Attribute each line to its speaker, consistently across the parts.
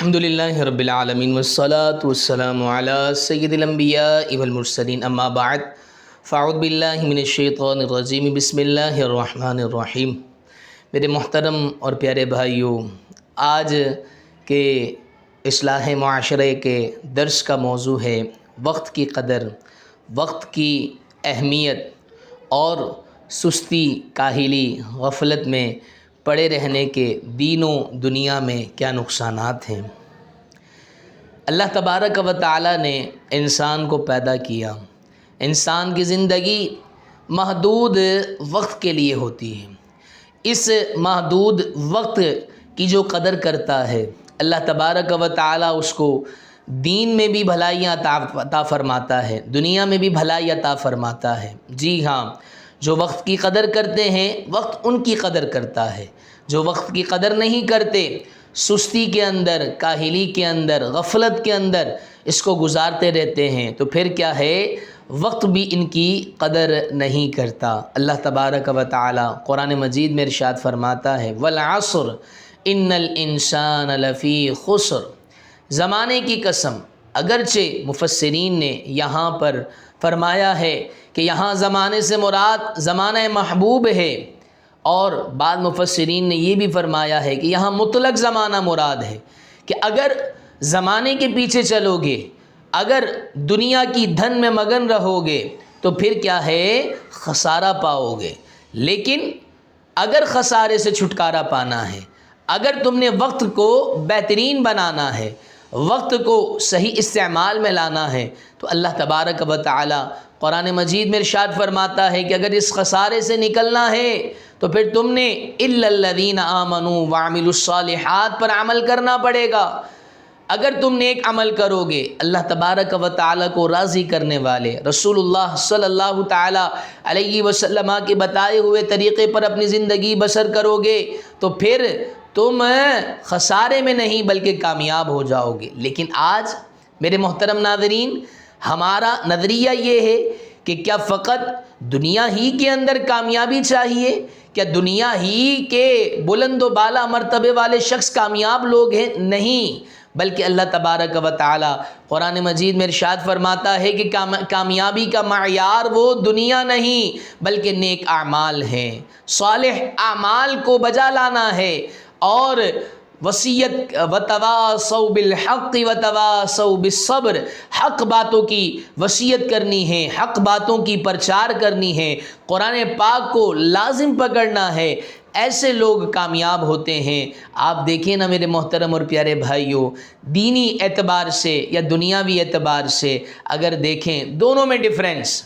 Speaker 1: الحمدللہ رب العالمین والصلاة والسلام علی سید الانبیاء والمرسلین اما بعد فاعوذ باللہ من الشیطان الرجیم بسم اللہ الرحمن الرحیم۔ میرے محترم اور پیارے بھائیوں، آج کے اصلاح معاشرے کے درس کا موضوع ہے وقت کی قدر، وقت کی اہمیت اور سستی، کاہلی، غفلت میں پڑے رہنے کے دین و دنیا میں کیا نقصانات ہیں۔ اللہ تبارک و تعالی نے انسان کو پیدا کیا۔ انسان کی زندگی محدود وقت کے لیے ہوتی ہے۔ اس محدود وقت کی جو قدر کرتا ہے، اللہ تبارک و تعالی اس کو دین میں بھی بھلائیاں عطا فرماتا ہے، دنیا میں بھی بھلائی عطا فرماتا ہے۔ جی ہاں، جو وقت کی قدر کرتے ہیں وقت ان کی قدر کرتا ہے، جو وقت کی قدر نہیں کرتے سستی کے اندر، کاہلی کے اندر، غفلت کے اندر اس کو گزارتے رہتے ہیں تو پھر کیا ہے، وقت بھی ان کی قدر نہیں کرتا۔ اللہ تبارک و تعالی قرآن مجید میں ارشاد فرماتا ہے والعصر ان الانسان لفی خسر۔ زمانے کی قسم، اگرچہ مفسرین نے یہاں پر فرمایا ہے کہ یہاں زمانے سے مراد زمانہ محبوب ہے، اور بعض مفسرین نے یہ بھی فرمایا ہے کہ یہاں مطلق زمانہ مراد ہے کہ اگر زمانے کے پیچھے چلو گے، اگر دنیا کی دھن میں مگن رہو گے تو پھر کیا ہے، خسارہ پاؤ گے۔ لیکن اگر خسارے سے چھٹکارا پانا ہے، اگر تم نے وقت کو بہترین بنانا ہے، وقت کو صحیح استعمال میں لانا ہے تو اللہ تبارک و تعالی قرآن مجید میں ارشاد فرماتا ہے کہ اگر اس خسارے سے نکلنا ہے تو پھر تم نے الا الذین آمنوا وعملوا الصالحات پر عمل کرنا پڑے گا۔ اگر تم نیک عمل کرو گے، اللہ تبارک و تعالی کو راضی کرنے والے رسول اللہ صلی اللہ تعالی علیہ وسلم کے بتائے ہوئے طریقے پر اپنی زندگی بسر کرو گے تو پھر تم خسارے میں نہیں بلکہ کامیاب ہو جاؤ گے۔ لیکن آج میرے محترم ناظرین، ہمارا نظریہ یہ ہے کہ کیا فقط دنیا ہی کے اندر کامیابی چاہیے؟ کیا دنیا ہی کے بلند و بالا مرتبے والے شخص کامیاب لوگ ہیں؟ نہیں، بلکہ اللہ تبارک و تعالی قرآن مجید میں ارشاد فرماتا ہے کہ کامیابی کا معیار وہ دنیا نہیں بلکہ نیک اعمال ہیں، صالح اعمال کو بجا لانا ہے، اور وصیت وتواصوا بالحق وتواصوا بالصبر، حق باتوں کی وصیت کرنی ہے، حق باتوں کی پرچار کرنی ہے، قرآن پاک کو لازم پکڑنا ہے، ایسے لوگ کامیاب ہوتے ہیں۔ آپ دیکھیں نا میرے محترم اور پیارے بھائیوں، دینی اعتبار سے یا دنیاوی اعتبار سے اگر دیکھیں، دونوں میں ڈفرینس۔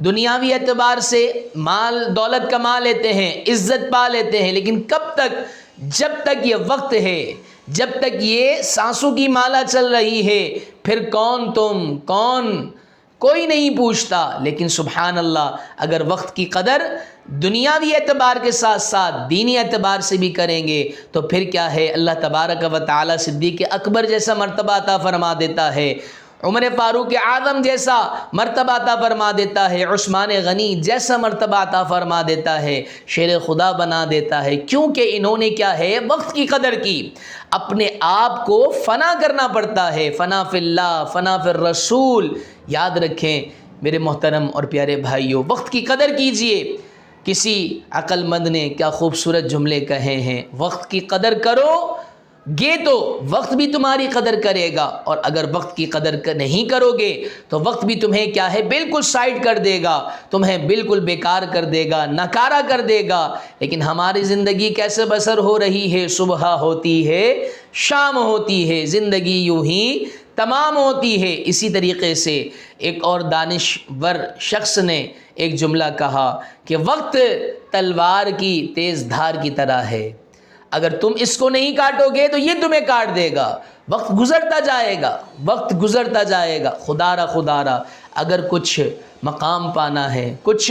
Speaker 1: دنیاوی اعتبار سے مال دولت کما لیتے ہیں، عزت پا لیتے ہیں، لیکن کب تک؟ جب تک یہ وقت ہے، جب تک یہ سانسوں کی مالا چل رہی ہے، پھر کون تم، کون، کوئی نہیں پوچھتا۔ لیکن سبحان اللہ، اگر وقت کی قدر دنیاوی اعتبار کے ساتھ ساتھ دینی اعتبار سے بھی کریں گے تو پھر کیا ہے، اللہ تبارک و تعالی صدیق اکبر جیسا مرتبہ عطا فرما دیتا ہے، عمر فاروق اعظم جیسا مرتبہ عطا فرما دیتا ہے، عثمان غنی جیسا مرتبہ عطا فرما دیتا ہے، شیر خدا بنا دیتا ہے، کیونکہ انہوں نے کیا ہے، وقت کی قدر کی۔ اپنے آپ کو فنا کرنا پڑتا ہے، فنا فی اللہ، فنا فی الرسول۔ یاد رکھیں میرے محترم اور پیارے بھائیوں، وقت کی قدر کیجئے۔ کسی عقل مند نے کیا خوبصورت جملے کہے ہیں، وقت کی قدر کرو گے تو وقت بھی تمہاری قدر کرے گا، اور اگر وقت کی قدر نہیں کرو گے تو وقت بھی تمہیں کیا ہے، بالکل سائڈ کر دے گا، تمہیں بالکل بیکار کر دے گا، ناکارہ کر دے گا۔ لیکن ہماری زندگی کیسے بسر ہو رہی ہے؟ صبح ہوتی ہے، شام ہوتی ہے، زندگی یوں ہی تمام ہوتی ہے۔ اسی طریقے سے ایک اور دانشور شخص نے ایک جملہ کہا کہ وقت تلوار کی تیز دھار کی طرح ہے، اگر تم اس کو نہیں کاٹو گے تو یہ تمہیں کاٹ دے گا۔ وقت گزرتا جائے گا، وقت گزرتا جائے گا۔ خدا را اگر کچھ مقام پانا ہے، کچھ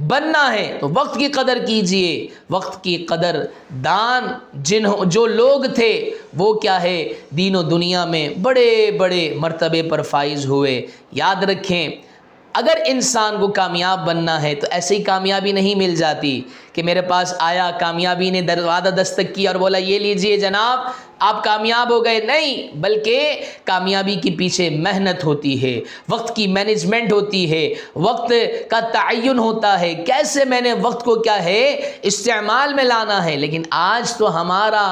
Speaker 1: بننا ہے تو وقت کی قدر کیجئے۔ وقت کی قدر دان جو لوگ تھے وہ کیا ہے، دین و دنیا میں بڑے بڑے مرتبے پر فائز ہوئے۔ یاد رکھیں اگر انسان کو کامیاب بننا ہے تو ایسے ہی کامیابی نہیں مل جاتی کہ میرے پاس آیا، کامیابی نے دروازہ دستک کی اور بولا یہ لیجئے جناب آپ کامیاب ہو گئے، نہیں، بلکہ کامیابی کے پیچھے محنت ہوتی ہے، وقت کی مینجمنٹ ہوتی ہے، وقت کا تعین ہوتا ہے، کیسے میں نے وقت کو کیا ہے استعمال میں لانا ہے۔ لیکن آج تو ہمارا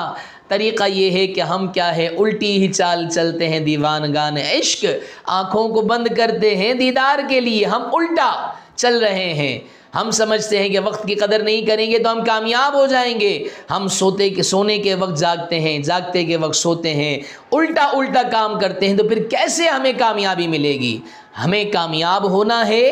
Speaker 1: طریقہ یہ ہے کہ ہم کیا ہے الٹی ہی چال چلتے ہیں، دیوانگان عشق آنکھوں کو بند کرتے ہیں دیدار کے لیے، ہم الٹا چل رہے ہیں۔ ہم سمجھتے ہیں کہ وقت کی قدر نہیں کریں گے تو ہم کامیاب ہو جائیں گے، ہم سونے کے وقت جاگتے ہیں، جاگتے کے وقت سوتے ہیں، الٹا کام کرتے ہیں، تو پھر کیسے ہمیں کامیابی ملے گی؟ ہمیں کامیاب ہونا ہے،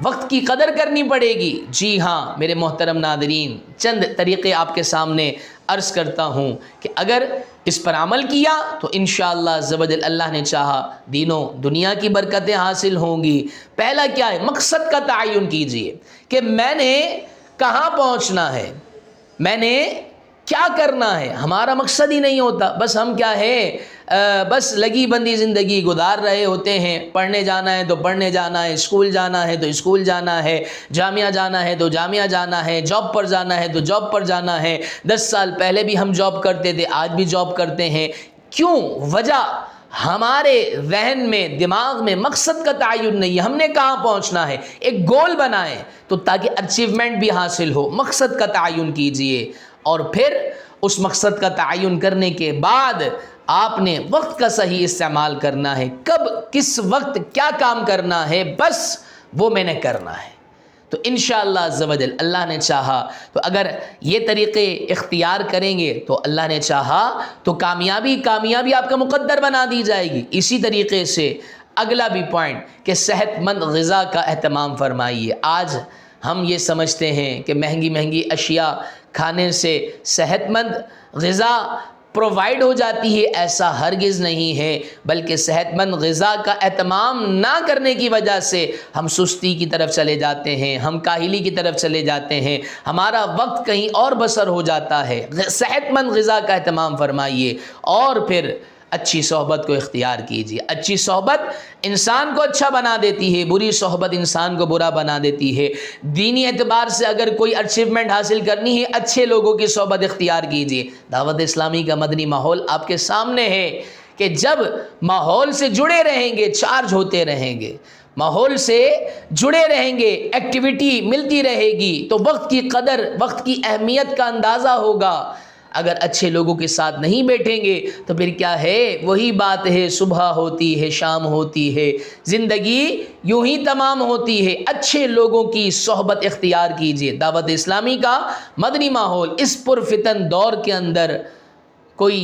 Speaker 1: وقت کی قدر کرنی پڑے گی۔ جی ہاں میرے محترم ناظرین، چند طریقے آپ کے سامنے عرض کرتا ہوں کہ اگر اس پر عمل کیا تو انشاءاللہ عز و جل اللہ نے چاہا دین و دنیا کی برکتیں حاصل ہوں گی۔ پہلا کیا ہے؟ مقصد کا تعین کیجئے کہ میں نے کہاں پہنچنا ہے، میں نے کیا کرنا ہے۔ ہمارا مقصد ہی نہیں ہوتا، بس ہم کیا ہے بس لگی بندی زندگی گزار رہے ہوتے ہیں، پڑھنے جانا ہے تو پڑھنے جانا ہے، اسکول جانا ہے تو اسکول جانا ہے، جامعہ جانا ہے تو جامعہ جانا ہے، جاب پر جانا ہے تو جاب پر جانا ہے۔ 10 سال پہلے بھی ہم جاب کرتے تھے، آج بھی جاب کرتے ہیں۔ کیوں؟ وجہ ہمارے ذہن میں، دماغ میں مقصد کا تعین نہیں ہے، ہم نے کہاں پہنچنا ہے۔ ایک گول بنائیں تو تاکہ اچیومنٹ بھی حاصل ہو، مقصد کا تعین کیجئے، اور پھر اس مقصد کا تعین کرنے کے بعد آپ نے وقت کا صحیح استعمال کرنا ہے، کب کس وقت کیا کام کرنا ہے، بس وہ میں نے کرنا ہے۔ تو انشاءاللہ عز و جل اللہ نے چاہا تو اگر یہ طریقے اختیار کریں گے تو اللہ نے چاہا تو کامیابی آپ کا مقدر بنا دی جائے گی۔ اسی طریقے سے اگلا بھی پوائنٹ کہ صحت مند غذا کا اہتمام فرمائیے۔ آج ہم یہ سمجھتے ہیں کہ مہنگی اشیاء کھانے سے صحت مند غذا پرووائڈ ہو جاتی ہے، ایسا ہرگز نہیں ہے، بلکہ صحت مند غذا کا اہتمام نہ کرنے کی وجہ سے ہم سستی کی طرف چلے جاتے ہیں، ہم کاہلی کی طرف چلے جاتے ہیں، ہمارا وقت کہیں اور بسر ہو جاتا ہے۔ صحت مند غذا کا اہتمام فرمائیے، اور پھر اچھی صحبت کو اختیار کیجیے۔ اچھی صحبت انسان کو اچھا بنا دیتی ہے، بری صحبت انسان کو برا بنا دیتی ہے۔ دینی اعتبار سے اگر کوئی اچیومنٹ حاصل کرنی ہے، اچھے لوگوں کی صحبت اختیار کیجیے۔ دعوت اسلامی کا مدنی ماحول آپ کے سامنے ہے کہ جب ماحول سے جڑے رہیں گے، چارج ہوتے رہیں گے، ماحول سے جڑے رہیں گے، ایکٹیویٹی ملتی رہے گی، تو وقت کی قدر، وقت کی اہمیت کا اندازہ ہوگا۔ اگر اچھے لوگوں کے ساتھ نہیں بیٹھیں گے تو پھر کیا ہے، وہی بات ہے، صبح ہوتی ہے شام ہوتی ہے، زندگی یوں ہی تمام ہوتی ہے۔ اچھے لوگوں کی صحبت اختیار کیجیے۔ دعوت اسلامی کا مدنی ماحول اس پرفتن دور کے اندر کوئی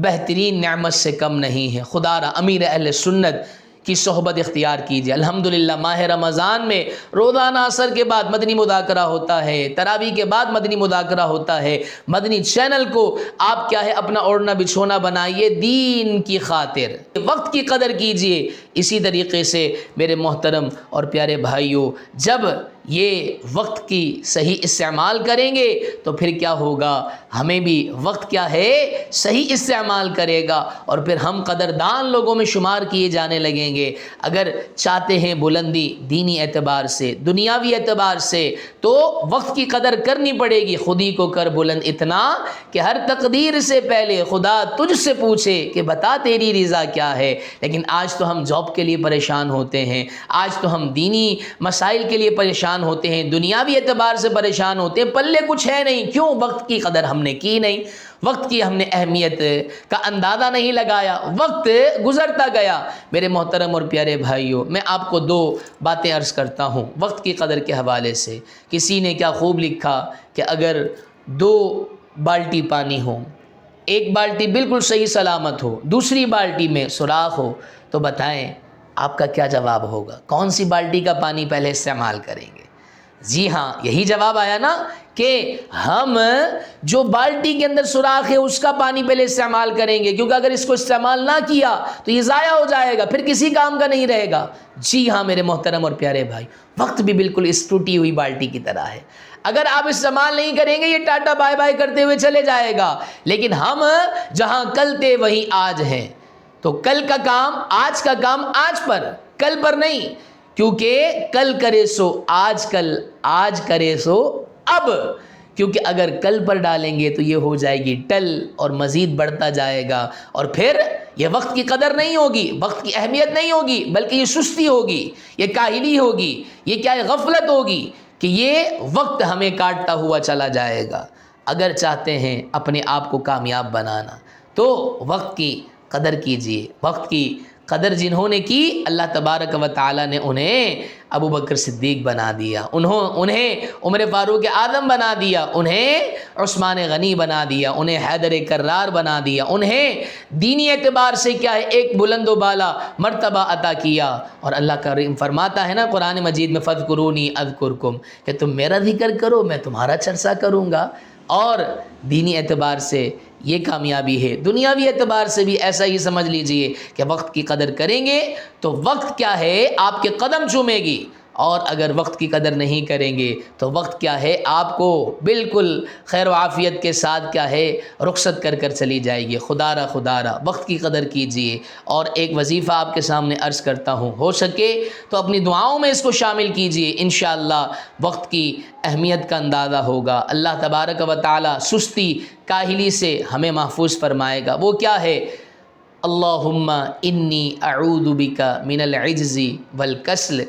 Speaker 1: بہترین نعمت سے کم نہیں ہے۔ خدا را امیر اہل سنت کی صحبت اختیار کیجیے۔ الحمدللہ ماہ رمضان میں روزانہ عصر کے بعد مدنی مذاکرہ ہوتا ہے، تراویح کے بعد مدنی مذاکرہ ہوتا ہے۔ مدنی چینل کو آپ کیا ہے اپنا اوڑھنا بچھونا بنائیے دین کی خاطر، وقت کی قدر کیجیے۔ اسی طریقے سے میرے محترم اور پیارے بھائیوں، جب یہ وقت کی صحیح استعمال کریں گے تو پھر کیا ہوگا، ہمیں بھی وقت کیا ہے صحیح استعمال کرے گا، اور پھر ہم قدردان لوگوں میں شمار کیے جانے لگیں گے۔ اگر چاہتے ہیں بلندی دینی اعتبار سے، دنیاوی اعتبار سے، تو وقت کی قدر کرنی پڑے گی۔ خودی کو کر بلند اتنا کہ ہر تقدیر سے پہلے خدا تجھ سے پوچھے کہ بتا تیری رضا کیا ہے۔ لیکن آج تو ہم جاب کے لیے پریشان ہوتے ہیں، آج تو ہم دینی مسائل کے لیے پریشان ہوتے ہیں، دنیاوی اعتبار سے پریشان ہوتے ہیں، پلے کچھ ہے نہیں۔ کیوں؟ وقت کی قدر ہم نے کی نہیں، وقت کی ہم نے اہمیت کا اندازہ نہیں لگایا، وقت گزرتا گیا۔ میرے محترم اور پیارے بھائیوں، میں آپ کو 2 باتیں عرض کرتا ہوں وقت کی قدر کے حوالے سے۔ کسی نے کیا خوب لکھا کہ اگر 2 بالٹی پانی ہو، ایک بالٹی بالکل صحیح سلامت ہو، دوسری بالٹی میں سوراخ ہو، تو بتائیں آپ کا کیا جواب ہوگا؟ کون سی بالٹی کا پانی پہلے استعمال کریں گے؟ جی ہاں، یہی جواب آیا نا کہ ہم جو بالٹی کے اندر سوراخ ہے اس کا پانی پہلے استعمال کریں گے، کیونکہ اگر اس کو استعمال نہ کیا تو یہ ضائع ہو جائے گا، پھر کسی کام کا نہیں رہے گا۔ جی ہاں میرے محترم اور پیارے بھائی، وقت بھی بالکل اس ٹوٹی ہوئی بالٹی کی طرح ہے۔ اگر آپ استعمال نہیں کریں گے یہ ٹاٹا بائے بائے کرتے ہوئے چلے جائے گا، لیکن ہم جہاں کل تھے وہیں آج ہیں، تو کل کا کام، آج کا کام آج پر، کل پر نہیں۔ کیونکہ کل کرے سو آج کل، آج کرے سو اب، کیونکہ اگر کل پر ڈالیں گے تو یہ ہو جائے گی ٹل اور مزید بڑھتا جائے گا، اور پھر یہ وقت کی قدر نہیں ہوگی، وقت کی اہمیت نہیں ہوگی، بلکہ یہ سستی ہوگی، یہ کاہلی ہوگی، یہ کیا ہے، غفلت ہوگی کہ یہ وقت ہمیں کاٹتا ہوا چلا جائے گا۔ اگر چاہتے ہیں اپنے آپ کو کامیاب بنانا تو وقت کی قدر کیجئے۔ وقت کی قدر جنہوں نے کی، اللہ تبارک و تعالی نے انہیں ابو بکر صدیق بنا دیا، انہیں عمر فاروق اعظم بنا دیا، انہیں عثمان غنی بنا دیا، انہیں حیدر کرار بنا دیا، انہیں دینی اعتبار سے کیا ہے، ایک بلند و بالا مرتبہ عطا کیا۔ اور اللہ کریم فرماتا ہے نا قرآن مجید میں، فَاذْكُرُونِي أَذْكُرْكُمْ، کہ تم میرا ذکر کرو میں تمہارا چرچا کروں گا۔ اور دینی اعتبار سے یہ کامیابی ہے، دنیاوی اعتبار سے بھی ایسا ہی سمجھ لیجئے کہ وقت کی قدر کریں گے تو وقت کیا ہے، آپ کے قدم چومے گی، اور اگر وقت کی قدر نہیں کریں گے تو وقت کیا ہے، آپ کو بالکل خیر و عافیت کے ساتھ کیا ہے، رخصت کر کر چلی جائے گی۔ خدا را وقت کی قدر کیجئے۔ اور ایک وظیفہ آپ کے سامنے عرض کرتا ہوں، ہو سکے تو اپنی دعاؤں میں اس کو شامل کیجئے، انشاءاللہ وقت کی اہمیت کا اندازہ ہوگا۔ اللہ تبارک و تعالی سستی، کاہلی سے ہمیں محفوظ فرمائے گا۔ وہ کیا ہے، اللہم انی اعوذ بک من العجز والکسل،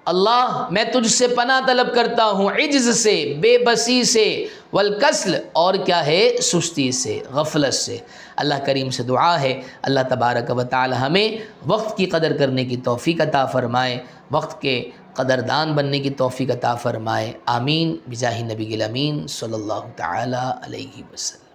Speaker 1: اللہ میں تجھ سے پناہ طلب کرتا ہوں عجز سے، بے بسی سے، والکسل اور کیا ہے، سستی سے، غفلت سے۔ اللہ کریم سے دعا ہے اللہ تبارک و تعالی ہمیں وقت کی قدر کرنے کی توفیق عطا فرمائے، وقت کے قدردان بننے کی توفیق عطا فرمائے، آمین بجاہ نبی الامین صلی اللہ تعالی علیہ وسلم۔